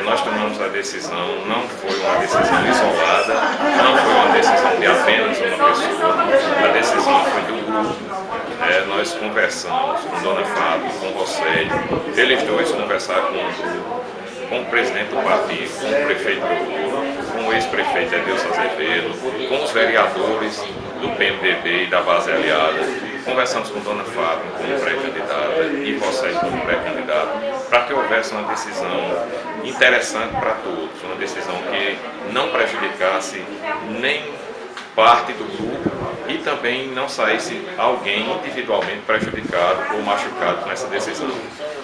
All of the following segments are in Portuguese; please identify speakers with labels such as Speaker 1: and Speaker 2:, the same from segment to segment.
Speaker 1: nós tomamos a decisão, não foi uma decisão isolada, não foi uma decisão de apenas uma pessoa, a decisão foi do grupo. Nós conversamos com Dona Fábio, com o Rosélio, eles dois conversaram com o presidente do partido, com o prefeito Doutor, com o ex-prefeito Edilson Azevedo, com os vereadores do PMDB e da base aliada. Conversamos com Dona Fábio como pré-candidata e Rosélio como pré-candidato, para que houvesse uma decisão interessante para todos, uma decisão que não prejudicasse nem parte do grupo e também não saísse alguém individualmente prejudicado ou machucado nessa decisão.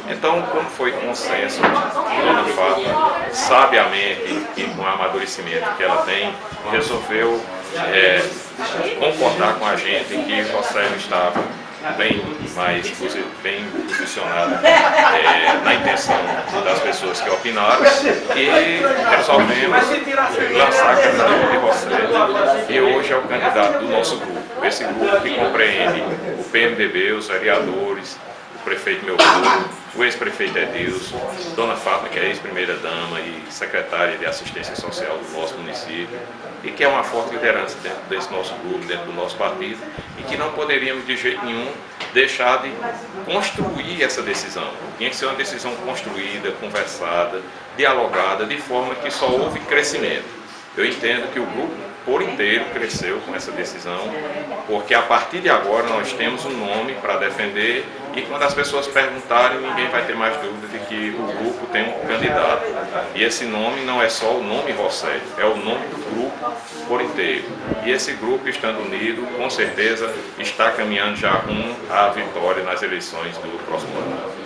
Speaker 1: Então, como foi consenso, Dona Fábio, sabiamente e com o amadurecimento que ela tem, resolveu concordar com a gente que o Rosélio estava bem posicionado na intenção das pessoas que opinaram, e resolvemos lançar a candidatura de Rosélio, e hoje é o candidato do nosso grupo. Esse grupo que compreende o PMDB, os vereadores, o prefeito Meu Povo, o ex-prefeito Edilson, Dona Fábio, que é ex-primeira-dama e secretária de assistência social do nosso município, e que é uma forte liderança dentro desse nosso grupo, dentro do nosso partido, e que não poderíamos de jeito nenhum deixar de construir essa decisão. Tinha que ser uma decisão construída, conversada, dialogada, de forma que só houve crescimento. Eu entendo que o grupo por inteiro cresceu com essa decisão, porque a partir de agora nós temos um nome para defender, e quando as pessoas perguntarem, ninguém vai ter mais dúvida de que o grupo tem um candidato. E esse nome não é só o nome Rosélio, é o nome do grupo por inteiro. E esse grupo, estando unido, com certeza está caminhando já rumo à vitória nas eleições do próximo ano.